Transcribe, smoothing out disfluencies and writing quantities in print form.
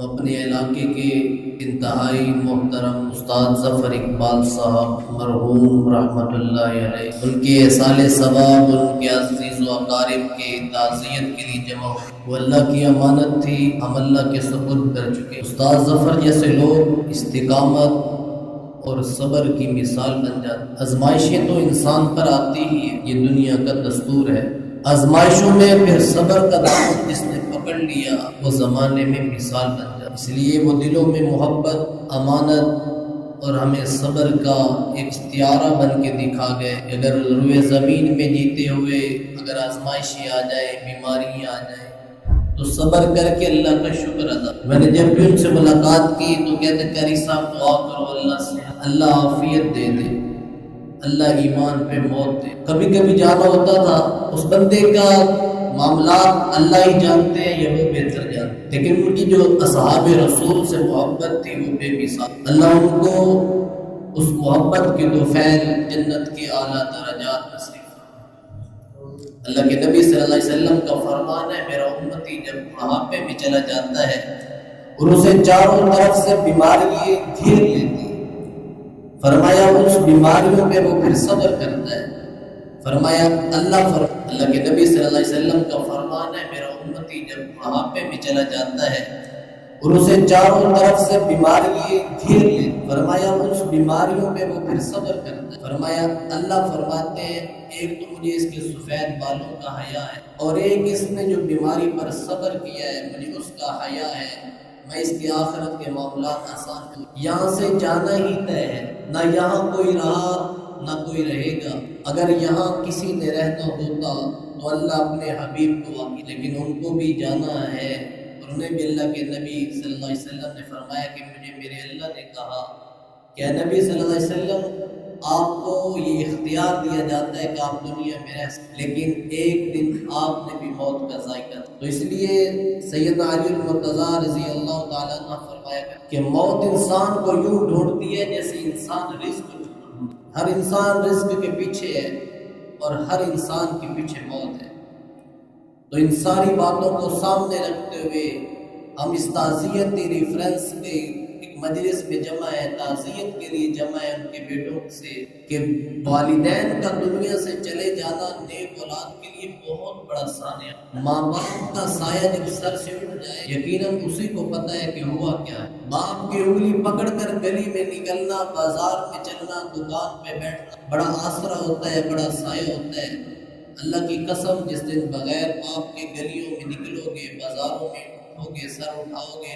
اپنے علاقے کے انتہائی محترم استاد ظفر اقبال صاحب مرحوم رحمۃ اللہ علیہ، ان کے احسال ثواب، ان کے عزیز و اقارب کے تعزیت کے لیے جمع ہوئے۔ وہ اللہ کی امانت تھی، ہم اللہ کے سپرد کر چکے۔ استاد ظفر جیسے لوگ استقامت اور صبر کی مثال بن جاتے۔ آزمائشیں تو انسان پر آتی ہی ہے، یہ دنیا کا دستور ہے۔ آزمائشوں میں پھر صبر کا دامن جس نے پکڑ لیا وہ زمانے میں مثال بن جاتا۔ اس لیے وہ دلوں میں محبت، امانت اور ہمیں صبر کا ایک استعارہ بن کے دکھا گئے۔ اگر روئے زمین میں جیتے ہوئے اگر آزمائشیں آ جائیں، بیماریاں آ جائیں تو صبر کر کے اللہ کا شکر ادا۔ میں نے جب بھی ان سے ملاقات کی تو کہتے قاری صاحب دعا کرو اللہ سے، اللہ عافیت دے دے، اللہ ایمان پہ موت دے۔ کبھی کبھی جانا ہوتا تھا، اس بندے کا معاملات اللہ ہی جانتے ہیں یا وہ بہتر جانتے ہیں، لیکن ان کی جو اصحاب رسول سے محبت تھی وہ بے مثال۔ اللہ ان کو اس محبت کے طفیل جنت کے اعلیٰ درجات نصیب۔ اللہ کے نبی صلی اللہ علیہ وسلم کا فرمان ہے، میرا امتی جب بڑھاپے میں چلا جاتا ہے اور اسے چاروں طرف سے بیماری گھیر لیتی، فرمایا اس بیماریوں پہ وہ پھر صبر کرتا ہے۔ فرمایا اللہ کے نبی صلی اللہ علیہ وسلم کا فرمان ہے، میرا امتی جب بڑھاپے میں چلا جاتا ہے اور اسے چاروں طرف سے بیماری گھیر لیتی، فرمایا اس بیماریوں پہ وہ پھر صبر کرتا ہے۔ فرمایا اللہ فرماتے ہیں ایک تو مجھے اس کے سفید بالوں کا حیا ہے، اور ایک اس نے جو بیماری پر صبر کیا ہے مجھے اس کا حیا ہے، میں اس کی آخرت کے معاملات آسان کروں۔ یہاں سے جانا ہی طے ہے، نہ یہاں کوئی رہا نہ کوئی رہے گا۔ اگر یہاں کسی نے رہنا ہوتا تو اللہ اپنے حبیب کو واقعی، لیکن ان کو بھی جانا ہے، اور انہیں بھی اللہ کے نبی صلی اللہ علیہ وسلم نے فرمایا کہ مجھے میرے اللہ نے کہا کہ اے نبی صلی اللہ علیہ وسلم آپ کو یہ اختیار دیا جاتا ہے کہ آپ دنیا میں رہ سکتے، لیکن ایک دن آپ نے بھی موت کا ذائقہ۔ تو اس لیے سیدنا علی المرتضیٰ رضی اللہ تعالیٰ عنہ فرمایا کہ موت انسان کو یوں ڈھونڈتی ہے جیسے انسان رزق ڈھونڈتا ہے۔ ہر انسان رزق کے پیچھے ہے اور ہر انسان کے پیچھے موت ہے۔ تو ان ساری باتوں کو سامنے رکھتے ہوئے ہم اس تعزیتی ریفرنس میں ایک مجلس میں جمع ہے، تعزیت کے لیے جمع ہے ان کے بیٹوں سے، کہ والدین کا دنیا سے چلے جانا نیک اولاد کے لیے بہت بڑا سانحہ۔ ماں باپ کا سایہ جب سر سے اٹھ جائے یقیناً اسی کو پتہ ہے کہ ہوا کیا ہے۔ باپ کی انگلی پکڑ کر گلی میں نکلنا، بازار میں چلنا، دکان پہ بیٹھنا بڑا آسرا ہوتا ہے، بڑا سایہ ہوتا ہے۔ اللہ کی قسم جس دن بغیر باپ کے گلیوں میں نکلو گے، بازاروں میں اٹھو گے، سر اٹھاؤ گے،